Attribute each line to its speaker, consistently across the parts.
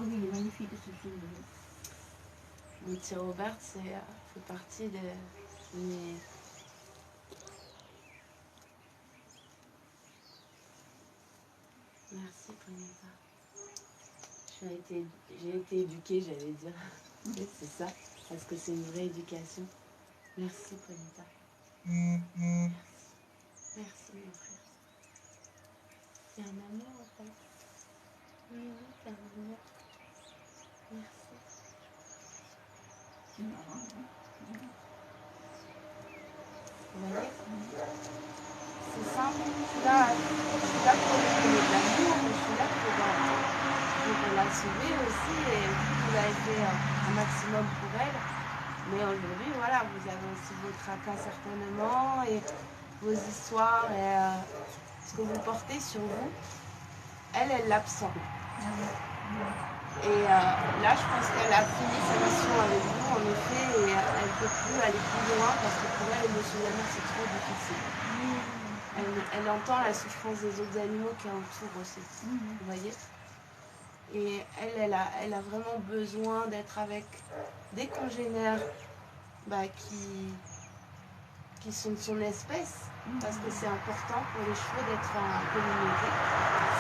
Speaker 1: oui, il est magnifique ce film.
Speaker 2: Mitzi Robert, fait partie de mes... Merci, Ponita. J'ai été éduquée, j'allais dire. Oui, c'est ça, parce que c'est une vraie éducation. Merci, Ponita. Merci. Merci, mon frère. C'est un amour, en fait. Oui, c'est un amour. Merci.
Speaker 1: C'est marrant, hein.
Speaker 2: Vous voyez, c'est simple. Je suis là pour lui donner de l'amour, mais je suis là pour la sauver aussi. Et vous avez fait un maximum pour elle. Mais aujourd'hui, voilà, vous avez aussi vos tracas certainement et vos histoires et ce que vous portez sur vous. Elle l'absorbe. Et là, je pense qu'elle a fini sa mission avec vous, en effet, et elle ne peut plus aller plus loin parce que pour elle, émotionnellement, c'est trop difficile. Elle entend la souffrance des autres animaux qui entourent aussi. Vous voyez? Et elle a vraiment besoin d'être avec des congénères qui sont de son espèce, parce que c'est important pour les chevaux d'être en communauté.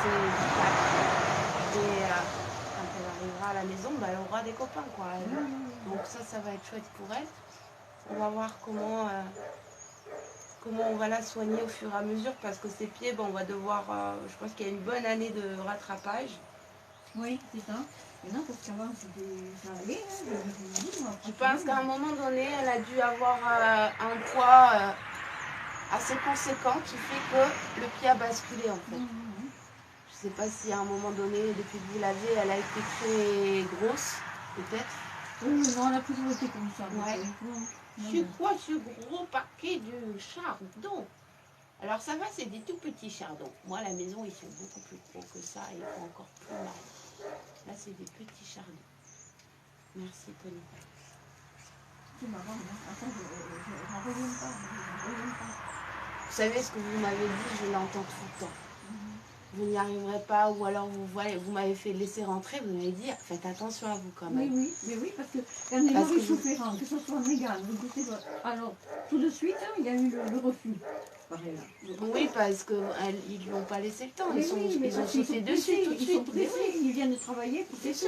Speaker 2: C'est vital. Et quand elle arrivera à la maison, elle aura des copains, quoi. Donc ça va être chouette pour elle. On va voir comment on va la soigner au fur et à mesure, parce que ses pieds, on va devoir, je pense qu'il y a une bonne année de rattrapage.
Speaker 1: Oui, c'est ça. Mais non, parce qu'avant, ça allait.
Speaker 2: Je pense qu'à un moment donné, elle a dû avoir un poids assez conséquent qui fait que le pied a basculé, en fait. Je ne sais pas si à un moment donné, depuis que vous l'avez, elle a été très grosse, peut-être.
Speaker 1: Oui, non, elle a toujours été comme ça.
Speaker 2: Ouais. C'est quoi ce gros paquet de chardons? Alors ça va, c'est des tout petits chardons. Moi, à la maison, ils sont beaucoup plus gros que ça et ils font encore plus mal. Là, c'est des petits chardons. Merci, Tony.
Speaker 1: C'est marrant, hein. Attends, je n'en reviens pas.
Speaker 2: Vous savez ce que vous m'avez dit, je l'entends tout le temps. Vous n'y arriverez pas, ou alors vous m'avez fait laisser rentrer, vous m'avez dit, faites attention à vous quand même.
Speaker 1: Oui, parce qu'elle n'est pas souffrante, que ce soit Mégane. Alors, tout de suite, il y a eu le refus. Pareil,
Speaker 2: oui, parce qu'ils ne lui ont pas laissé le temps, ils ont sauté dessus tout de suite.
Speaker 1: Ils viennent de travailler pour c'est ça.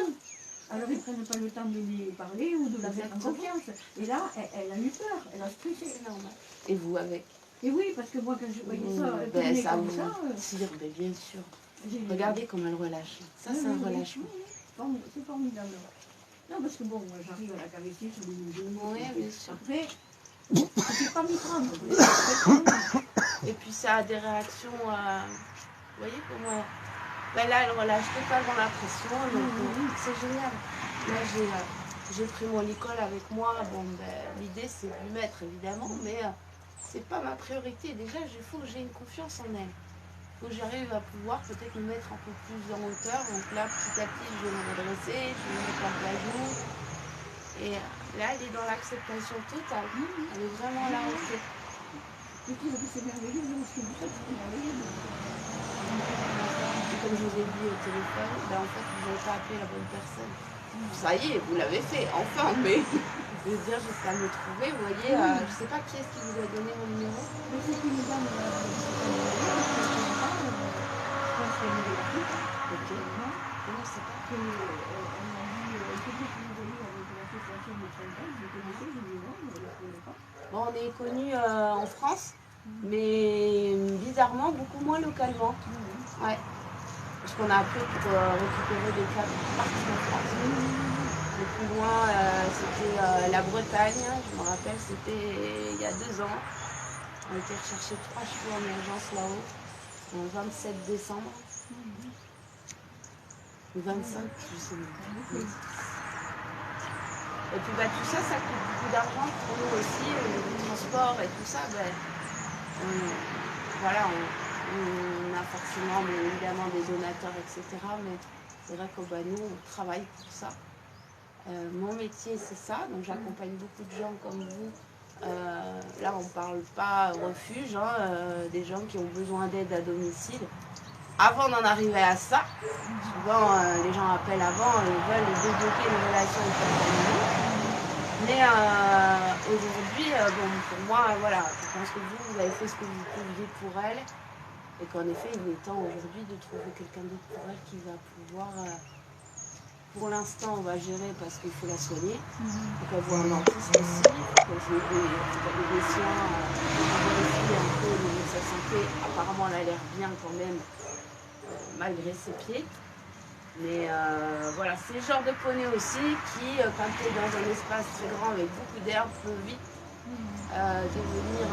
Speaker 1: Alors ils ne prennent pas le temps de lui parler ou de la mettre en confiance. Et là, elle a eu peur, elle a stressé.
Speaker 2: C'est normal. Et vous avec?
Speaker 1: Et oui, parce que moi, quand je voyais ça,
Speaker 2: ça vous tire, bien sûr. Regardez comme elle relâche. Ça, c'est un relâchement.
Speaker 1: C'est formidable. Non, parce que bon, moi, j'arrive à la caresser sur les deux.
Speaker 2: Oui, bien sûr.
Speaker 1: Après, je ne sais pas m'y prendre.
Speaker 2: Et puis ça a des réactions, vous voyez comment là, elle relâche totalement la pression, donc c'est génial. Là, j'ai pris mon licol avec moi. L'idée, c'est de lui mettre, évidemment, mais c'est pas ma priorité. Déjà, il faut que j'ai une confiance en elle. Il faut que j'arrive à pouvoir peut-être me mettre un peu plus en hauteur. Donc là, petit à petit, je vais me redresser, je vais me mettre en plajou. Et là, elle est dans l'acceptation totale. Elle est vraiment là, en fait.
Speaker 1: C'est merveilleux, c'est merveilleux.
Speaker 2: Comme je vous ai dit au téléphone, en fait, vous n'avez pas appelé la bonne personne. Ça y est, vous l'avez fait, enfin, mais je veux dire, jusqu'à me trouver, vous voyez, je ne sais pas qui est-ce qui vous a donné mon numéro.
Speaker 1: Mais c'est une dame,
Speaker 2: Ok. Non, je sais pas.
Speaker 1: Elle m'a dit, il faut que vous voyez avec l'association de Trinidad, vous connaissez, je dis non, mais je ne connais pas.
Speaker 2: Bon, on est connus en France, mais bizarrement, beaucoup moins localement. Ouais. Parce qu'on a appelé pour récupérer des cas partout en France. Le plus loin, c'était la Bretagne. Je me rappelle, c'était il y a 2 ans. On a été rechercher 3 chevaux en urgence là-haut, le 27 décembre. Le 25, je sais pas. Et puis tout ça, ça coûte beaucoup d'argent pour nous aussi, le transport et tout ça. On a forcément évidemment des donateurs, etc. Mais c'est vrai que nous, on travaille pour ça. Mon métier, c'est ça. Donc j'accompagne beaucoup de gens comme vous. Là, on ne parle pas refuge, des gens qui ont besoin d'aide à domicile. avant d'en arriver à ça, souvent les gens appellent avant, ils veulent débloquer une relation avec leur famille. Mais aujourd'hui, bon, pour moi, voilà, je pense que vous avez fait ce que vous pouviez pour elle. Et qu'en effet, il est temps aujourd'hui de trouver quelqu'un d'autre pour elle qui va pouvoir, pour l'instant, on va gérer parce qu'il faut la soigner. Donc elle voit un dentiste aussi, que je vais des soins, vérifier un peu au niveau de sa santé. Apparemment, elle a l'air bien quand même, malgré ses pieds. Mais voilà, c'est le genre de poney aussi qui, quand tu es dans un espace très grand avec beaucoup d'air, peut vite devenir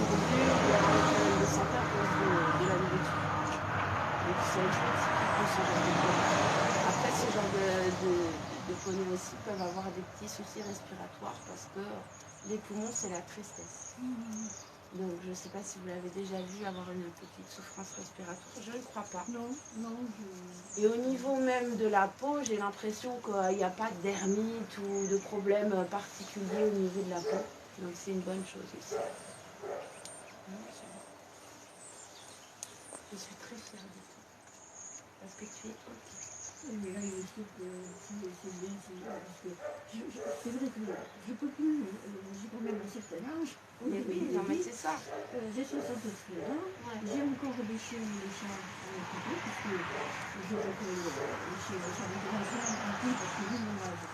Speaker 2: fourbu ou avoir des problèmes de santé à cause de la nourriture. Donc c'est le fait que ce genre de poney. Après, ce genre de poney aussi peuvent avoir des petits soucis respiratoires parce que les poumons, c'est la tristesse. Donc je ne sais pas si vous l'avez déjà vu avoir une petite souffrance respiratoire, je ne crois pas.
Speaker 1: Non.
Speaker 2: Et au niveau même de la peau, j'ai l'impression qu'il n'y a pas d'hermite ou de problème particulier au niveau de la peau. Donc c'est une bonne chose aussi. Je suis très fière de toi. Parce que tu es autiste.
Speaker 1: Mais là, il faut que c'est bien, parce que c'est vrai que je peux plus, j'ai quand même un certain âge.
Speaker 2: Mais oui, non mais c'est ça.
Speaker 1: J'ai 73 ans, j'ai encore des chiens et des chats à m'occuper, puisque je recueille les chiens et les chats, mais je n'en ai plus parce que vu mon âge,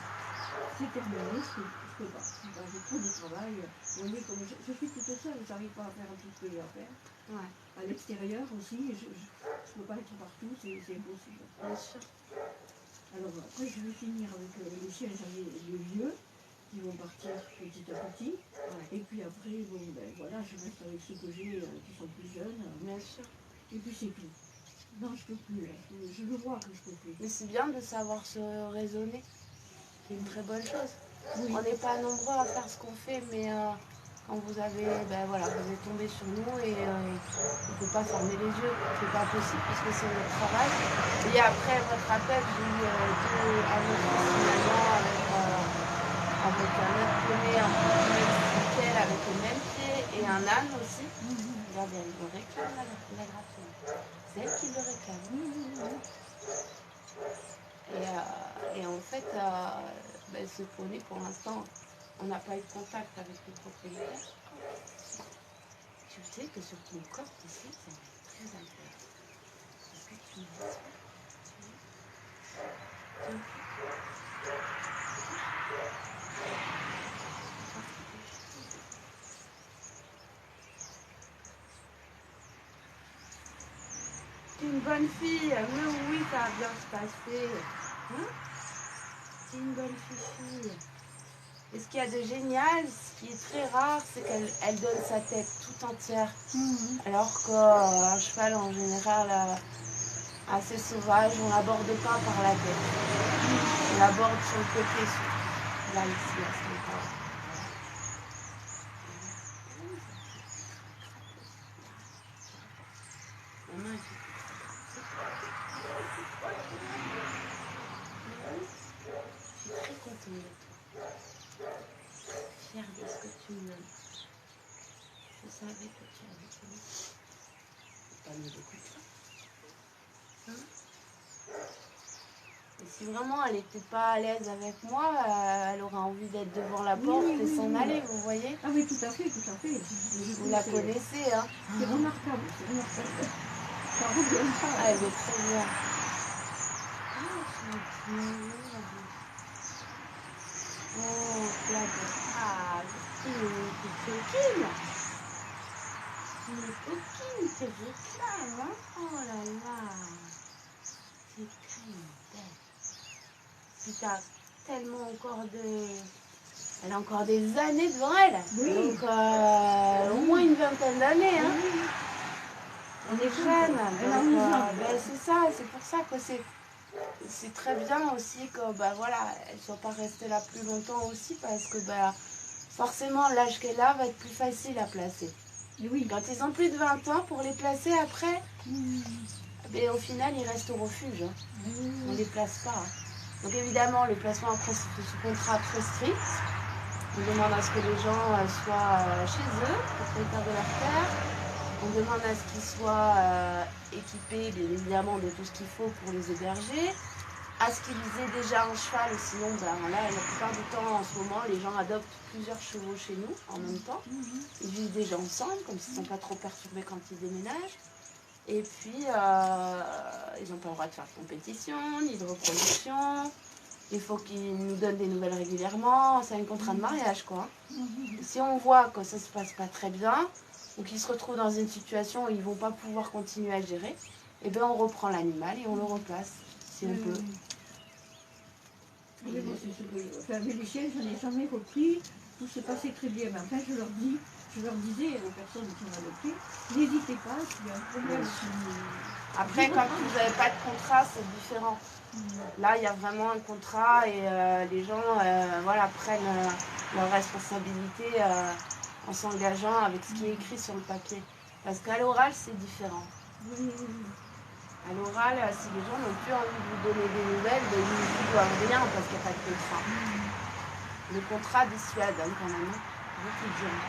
Speaker 1: c'est terminé, je peux pas. J'ai trop de travail. Vous voyez, comme je suis toute seule, je n'arrive pas à faire tout ce qu'il y a à faire.
Speaker 2: Ouais.
Speaker 1: À l'extérieur aussi, je ne peux pas être partout, c'est impossible.
Speaker 2: Bien sûr.
Speaker 1: Alors après, je vais finir avec les chiens, j'en ai les vieux qui vont partir petit à petit.
Speaker 2: Ouais.
Speaker 1: Et puis après, bon, ben voilà, je reste avec ceux que j'ai qui sont plus jeunes.
Speaker 2: Bien sûr.
Speaker 1: Et puis c'est tout. Non, je peux plus. Là. Je le vois que je peux plus.
Speaker 2: Mais c'est bien de savoir se raisonner. C'est une très bonne chose.
Speaker 1: Oui.
Speaker 2: On n'est pas nombreux à faire ce qu'on fait, mais quand vous avez, ben voilà, vous êtes tombé sur nous et il ne faut pas fermer les yeux. C'est pas possible puisque c'est notre travail. Et après votre appel, j'ai eu un autre signalement avec un autre poney, un peu même nickel, avec le même pied et un âne aussi. Regardez, elle le réclame la graphine. C'est elle qui le réclame. Et en fait, ben, ce poney, pour l'instant, on n'a pas eu de contact avec le propriétaire. Tu sais que sur ton corps, ici, ça va être très intéressant. Parce que tu m'as dit, tu es une bonne fille, mais oui, ça va bien se passer. Hein? C'est une bonne fille. Et ce qu'il y a de génial, ce qui est très rare, c'est qu'elle donne sa tête tout entière. Alors qu'un cheval, en général, assez sauvage, on l'aborde pas par la tête. On l'aborde sur le côté, là, ici, à ce moment-là. Je suis très contente de toi. Fière de ce que tu me donnes. Je savais que tu avais fini. Pas mis beaucoup de temps. Hein? Et si vraiment elle n'était pas à l'aise avec moi, elle aurait envie d'être devant la porte et s'en aller, vous voyez?
Speaker 1: Ah oui, tout à fait.
Speaker 2: Vous la connaissez, hein?
Speaker 1: C'est remarquable, c'est remarquable. Ça revient pas.
Speaker 2: Ah, elle est très bien. Oh, ah, c'est une coquine. Une coquine, c'est réclame, hein? Oh là là. C'est très belle. Puis t'as tellement encore de... Elle a encore des années devant elle.
Speaker 1: Oui.
Speaker 2: Donc, au moins une vingtaine d'années, hein? On est jeune. Ben, c'est ça, c'est pour ça que c'est très bien aussi que bah, voilà, elle ne soit pas restée là plus longtemps aussi parce que bah, forcément l'âge qu'elle a va être plus facile à placer.
Speaker 1: Oui.
Speaker 2: Quand ils ont plus de 20 ans, pour les placer après, mais au final ils restent au refuge. Hein. On ne les place pas. Hein. Donc évidemment, le placement après c'est sous contrat très strict. On demande à ce que les gens soient chez eux, propriétaires de leur terre. On On demande à ce qu'ils soient équipés, bien évidemment, de tout ce qu'il faut pour les héberger. À ce qu'ils aient déjà un cheval, sinon, ben, là, la plupart du temps, en ce moment, les gens adoptent plusieurs chevaux chez nous en même temps. Ils vivent déjà ensemble, comme s'ils ne sont pas trop perturbés quand ils déménagent. Et puis, ils n'ont pas le droit de faire de compétition, ni de reproduction. Il faut qu'ils nous donnent des nouvelles régulièrement. C'est un contrat de mariage, quoi. Si on voit que ça ne se passe pas très bien, ou qu'ils se retrouvent dans une situation où ils ne vont pas pouvoir continuer à gérer, eh bien, on reprend l'animal et on le replace, si on peut.
Speaker 1: Mais bon, enfin, mais les chiens, je n'en ai jamais repris. Tout s'est passé très bien. Mais enfin, je leur disais aux personnes qui ont adopté, n'hésitez pas, s'il y a un problème.
Speaker 2: Après, quand vous n'avez pas de contrat, c'est différent. Là, il y a vraiment un contrat et les gens voilà, prennent leurs responsabilités en s'engageant avec ce qui est écrit sur le papier. Parce qu'à l'oral, c'est différent. À l'oral, si les gens n'ont plus envie de vous donner des nouvelles, ben, ils ne vous doivent rien parce qu'il n'y a pas de contrat. Le contrat dissuade quand même. Beaucoup de gens.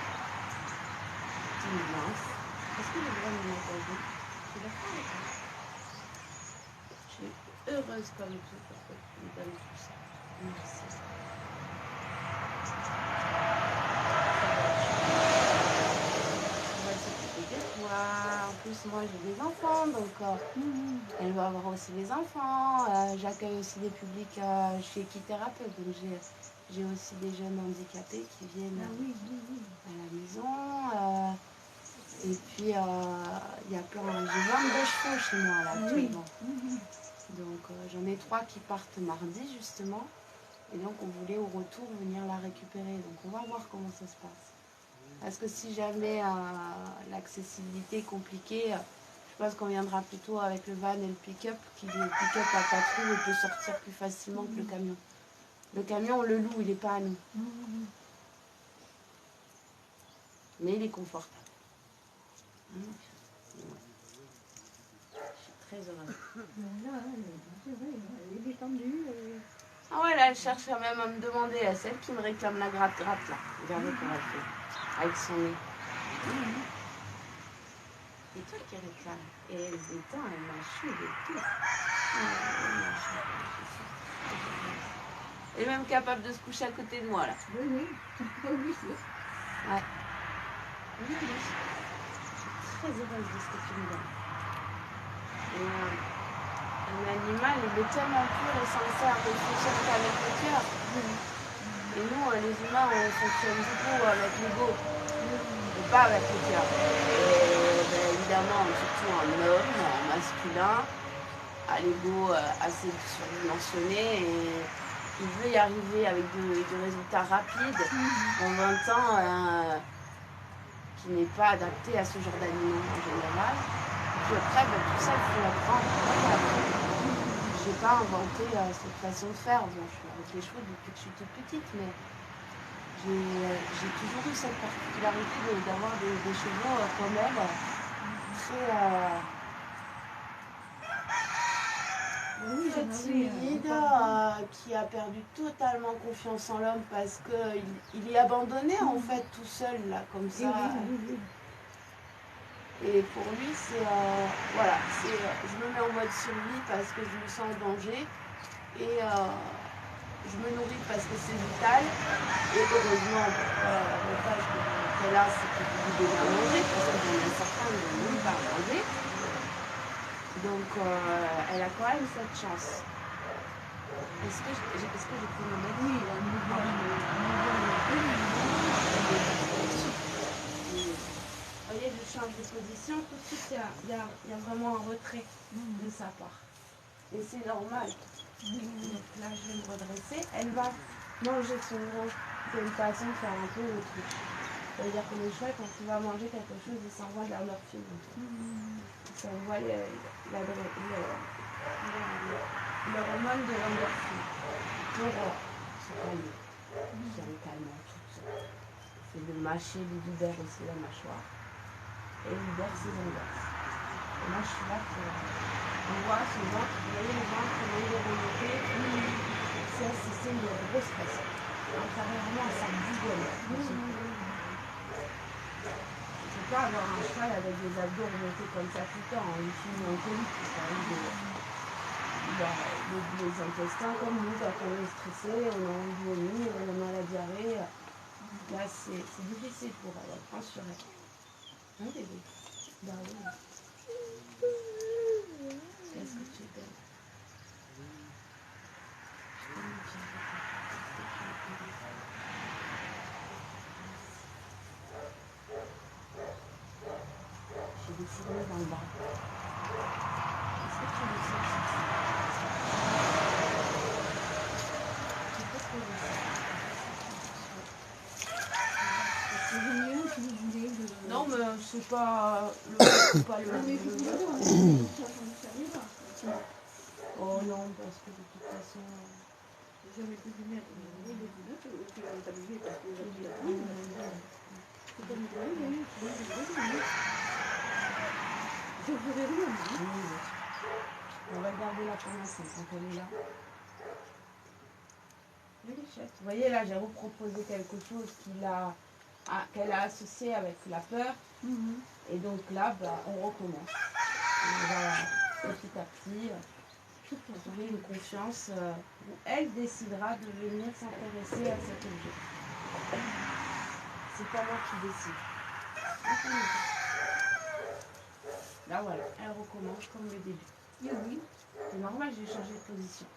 Speaker 2: Est-ce que les gens m'ont entendu? Je vais faire avec ça. Je suis heureuse comme tout pour que tu me donnes tout ça. Merci. On va s'occuper de toi. En plus, moi, j'ai des enfants, donc elle va avoir aussi des enfants. J'accueille aussi des publics. Je suis équithérapeute, donc j'ai aussi des jeunes handicapés qui viennent à la maison. Et puis, il y a plein. J'ai 22 chevaux chez moi, là, actuellement. Donc, j'en ai 3 qui partent mardi, justement. Et donc, on voulait au retour venir la récupérer. Donc, on va voir comment ça se passe. Parce que si jamais l'accessibilité est compliquée, je pense qu'on viendra plutôt avec le van et le pick-up, le pick-up à 4 roues et peut sortir plus facilement que le camion. Le camion, on le loue, il n'est pas à nous. Mais il est confortable. Je suis très heureuse.
Speaker 1: Elle est détendue.
Speaker 2: Ah ouais, là, elle cherche quand même à me demander, à celle qui me réclame la gratte-gratte, là. Regardez comment elle fait, avec son nez. C'est toi qui réclame. Et elle éteint, elle mâchouille et tout. Elle est même capable de se coucher à côté de moi, là.
Speaker 1: Oui, oui, c'est.
Speaker 2: Ouais. Oui, je suis très heureuse de ce que tu me donnes. Et un animal, il est tellement pur et sincère qu'il fonctionne qu'avec le cœur. Et nous, les humains, on fonctionne beaucoup avec l'ego, et pas avec le cœur. Et ben, évidemment, surtout un homme, un masculin, a l'ego assez surdimensionné et il veut y arriver avec des résultats rapides en 20 ans qui n'est pas adapté à ce genre d'animaux en général. Puis après, ben, tout ça, il faut l'apprendre. Je n'ai pas inventé cette façon de faire. Bon, je suis avec les chevaux depuis que je suis toute petite, mais j'ai toujours eu cette particularité d'avoir des chevaux comme elle, très timide, qui a perdu totalement confiance en l'homme parce qu'il est abandonné en fait tout seul, là, comme ça. Et pour lui, c'est voilà, je me mets en mode survie parce que je me sens en danger et je me nourris parce que c'est vital. Et heureusement, l'avantage qu'elle a, c'est qu'il peut déjà manger parce que dans un certain, il ne même pas manger. Donc, elle a quand même cette chance. Est-ce que j'ai pu me mettre? Oui, vous voyez, je change de position, tout de suite, il y a vraiment un retrait de sa part. Et c'est normal. Donc là, je vais me redresser. Elle va manger son gros. C'est une façon de faire un peu le truc. C'est-à-dire que le chat, quand il va manger quelque chose, il s'envoie de la morphine. Il s'envoie l'hormone de l'endorphine pour se calmer. C'est un calmant tout ça. C'est de mâcher, il libère aussi la mâchoire. Et il libère ses angoisses. Et moi, je suis là pour... On voit ce ventre, vous voyez le ventre, vous voyez les remontées. C'est une grosse pression. Intérieurement, ça bougonne. C'est pas pas avoir un cheval avec des abdos remontés comme ça tout le temps. Une fille en colique, ça arrive les intestins comme nous, quand on est stressé, on a envie de vomir, on a la diarrhée. Là, c'est difficile pour elle prend sur elle. Hein, bébé? Bah oui. Qu'est-ce que tu es belle? Je peux me dire j'ai des cigarettes dans le bras. Est-ce que tu veux ça?
Speaker 1: C'est génial que vous voulez de...
Speaker 2: Non, mais c'est pas le. Pas le.
Speaker 1: Non, mais vous voulez, on ça ira.
Speaker 2: Oh non, parce que de toute façon.
Speaker 1: J'avais pu lui mettre une boule de boulot, tu l'as établi parce que j'ai la prise. C'est comme toi, il y a eu, tu vois, je ferai rien.
Speaker 2: On va garder la pour l'instant quand elle est là. Elle est chouette. Vous voyez là, j'ai reproposé quelque chose qu'elle a associé avec la peur. Et donc là, bah, on recommence. On va petit à petit trouver une confiance où elle décidera de venir s'intéresser à cet objet. C'est pas moi qui décide. Là voilà, elle recommence comme le début.
Speaker 1: Oui, oui.
Speaker 2: C'est normal, j'ai changé de position.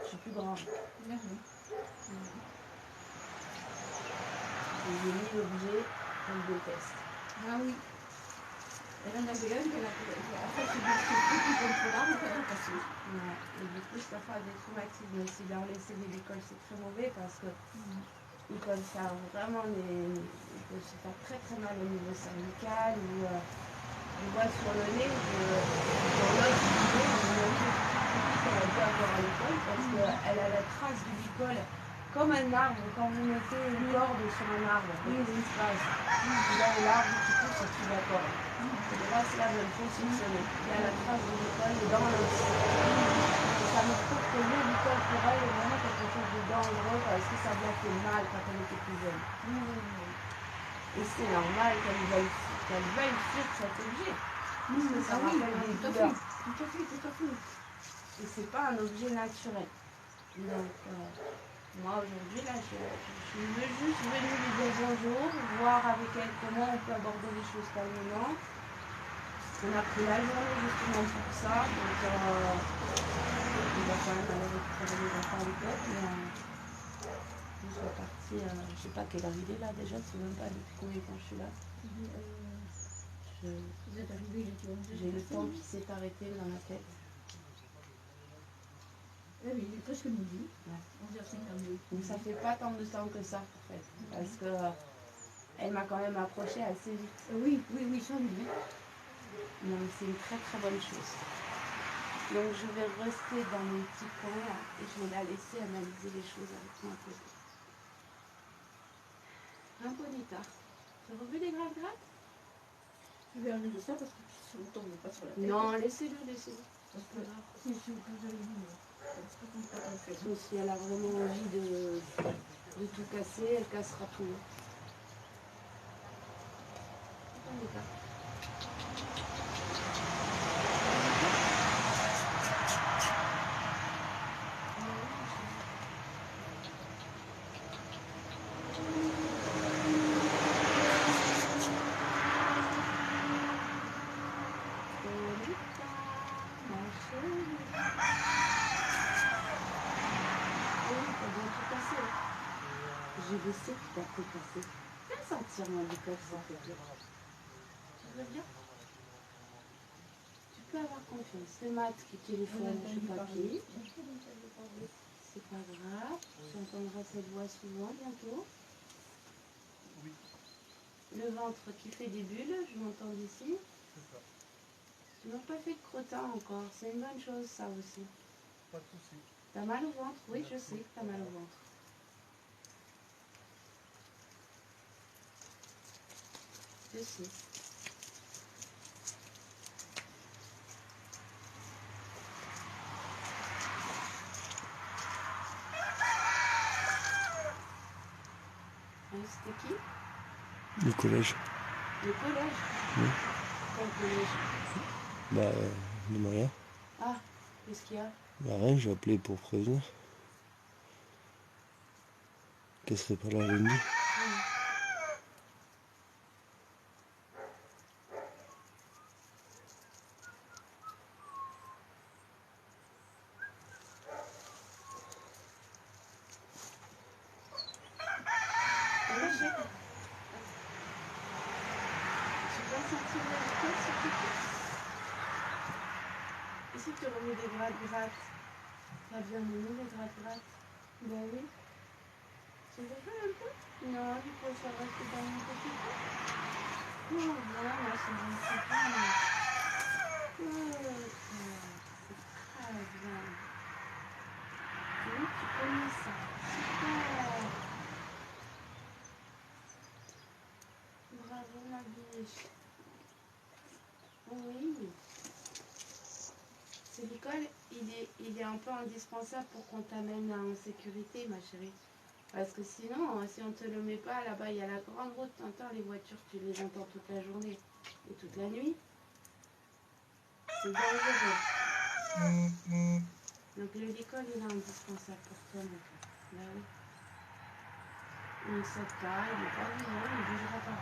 Speaker 2: Je suis plus grande.
Speaker 1: Merci.
Speaker 2: Et j'ai mis l'objet qu'elle déteste.
Speaker 1: Ah oui. Elle en avait un qu'elle a fait ce petit comme cela, mais qu'elle a passé.
Speaker 2: Ouais. Et du coup, ça fait des traumatismes aussi. Dans les CD d'école, c'est très mauvais parce que ils peuvent faire vraiment ils peuvent se faire très très mal au niveau cervical ou je vois sur le nez dans l'os du nez, qu'elle a dû avoir à l'école parce qu'elle a la trace du col comme un arbre. Quand vous mettez une corde sur un arbre, oui, ce qui se passe. Il y a l'arbre qui pousse au-dessus de la corde. Et là, c'est la même chose sur ce nez. Il y a la trace du col dans l'os. Et ça me trouve que le col pour elle est vraiment quelque chose de dangereux parce que ça lui a fait mal quand elle était plus jeune. Et c'est normal qu'elle veuille fuir cet objet. Parce que ça rappelle des douleurs.
Speaker 1: Tout à fait.
Speaker 2: Et c'est pas un objet naturel. Donc, moi aujourd'hui, là, je suis juste venue lui dire bonjour, voir avec elle comment on peut aborder les choses calmement. On a pris la journée justement pour ça. Donc, on va quand même aller récupérer les enfants à l'école. Mais je suis partie, je sais pas quelle heure il est là déjà, je sais même pas depuis combien de temps je suis là.
Speaker 1: Vous êtes arrivé,
Speaker 2: J'ai le temps qui s'est arrêté dans ma tête.
Speaker 1: Eh oui, il est presque midi.
Speaker 2: Ouais.
Speaker 1: 11h52.
Speaker 2: Donc ça fait pas tant de temps que ça en fait. Parce que elle m'a quand même approchée assez vite.
Speaker 1: Oui, ça oui.
Speaker 2: Donc c'est une très très bonne chose. Donc je vais rester dans mon petit coin là, et je vais la laisser analyser les choses avec moi à côté. Un bonita. Tu as revu les grattes?
Speaker 1: Je vais enlever ça parce que si on tombe pas sur la tête.
Speaker 2: Non, laissez-le.
Speaker 1: Parce que si je vous avez dit, c'est pas comme ça qu'on fait.
Speaker 2: Sauf si elle a vraiment envie de tout casser, elle cassera tout. Bonita. Je le sais que tu as tout cassé. Fais sentir mon école, s'il te plaît. Tu veux bien? Tu peux avoir confiance. C'est Matt qui téléphone chez papy. C'est pas grave. Tu entendras cette voix souvent bientôt.
Speaker 3: Oui.
Speaker 2: Le ventre qui fait des bulles, je m'entends d'ici.
Speaker 3: C'est ça.
Speaker 2: Tu n'as pas fait de crottin encore. C'est une bonne chose, ça aussi.
Speaker 3: Pas de souci.
Speaker 2: T'as mal au ventre? Oui, je sais que t'as mal au ventre. Je sais. C'était qui?
Speaker 4: Du collège.
Speaker 2: Le collège.
Speaker 4: Oui.
Speaker 2: Quel collège?
Speaker 4: Bah, de moyen.
Speaker 2: Ah, qu'est-ce qu'il y a?
Speaker 4: Bah rien, j'ai appelé pour prévenir. Qu'elle serait pas là lundi.
Speaker 2: Ici, tu remets des gratte-gratte. T'as bien mis des gratte-gratte.
Speaker 1: Ben oui.
Speaker 2: Tu veux faire un peu? Non, du coup, ça reste dans mon petit peu. Non, voilà, ça reste bien. C'est très bien. Oui, tu connais ça. Super. Bravo, ma biche. Oui. C'est l'école, il est un peu indispensable pour qu'on t'amène en sécurité, ma chérie. Parce que sinon, si on ne te le met pas, là-bas, il y a la grande route. T'entends les voitures, tu les entends toute la journée et toute la nuit. C'est dangereux. Donc l'école, il est indispensable pour toi, mon cœur. Là, oui. Il ne saute pas, il n'est pas vivant, il ne bougera pas.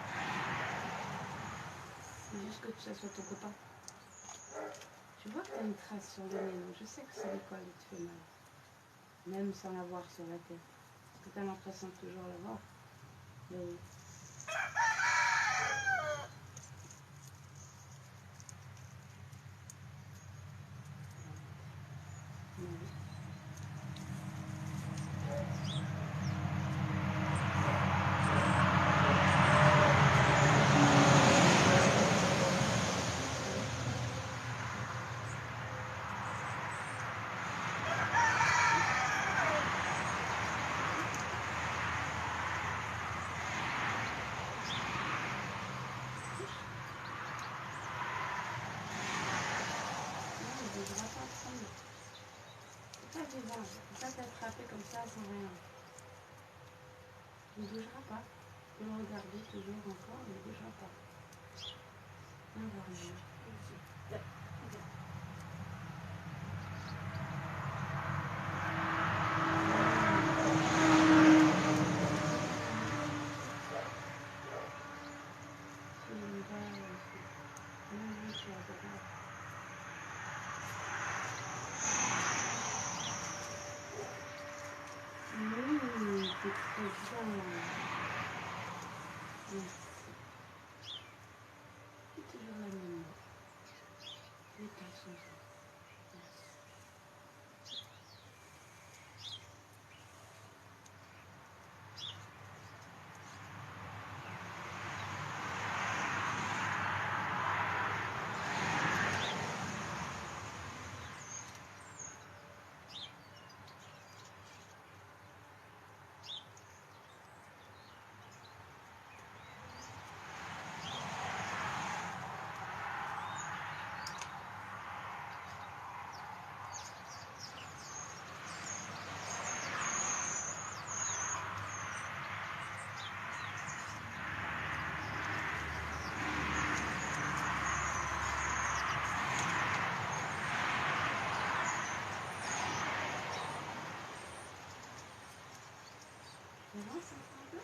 Speaker 2: C'est juste que ça soit ton copain. Tu vois que tu as une trace sur le nez, donc je sais que c'est l'école qui te fait mal. Même sans l'avoir sur la tête. Parce que tu as l'impression de toujours l'avoir. Mais oui. Mais oui. Non, il ne bougera pas ensemble. C'est pas vivant. Il ne peut pas t'attraper comme ça sans rien. Il ne bougera pas. Tu peux le regarder toujours encore, il ne bougera pas. Viens voir lui. Il va aussi. Oui, c'est adorable. Oui, c'est très bien. Merci. C'est toujours la même. Les tailles sont jolies. Merci. Avance un peu.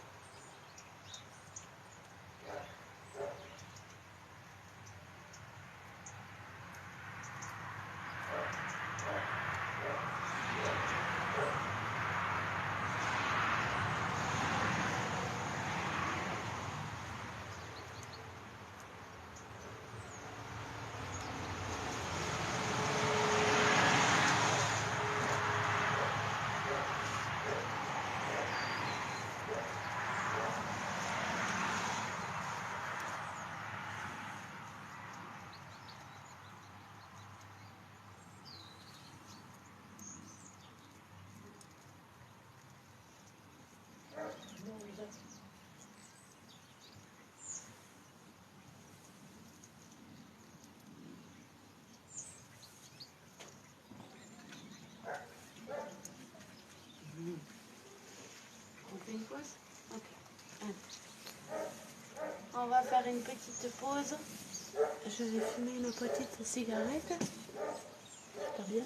Speaker 2: On fait une pause? Ok. Allez. On va faire fait une petite pause. Je vais fumer une petite cigarette. Pas bien.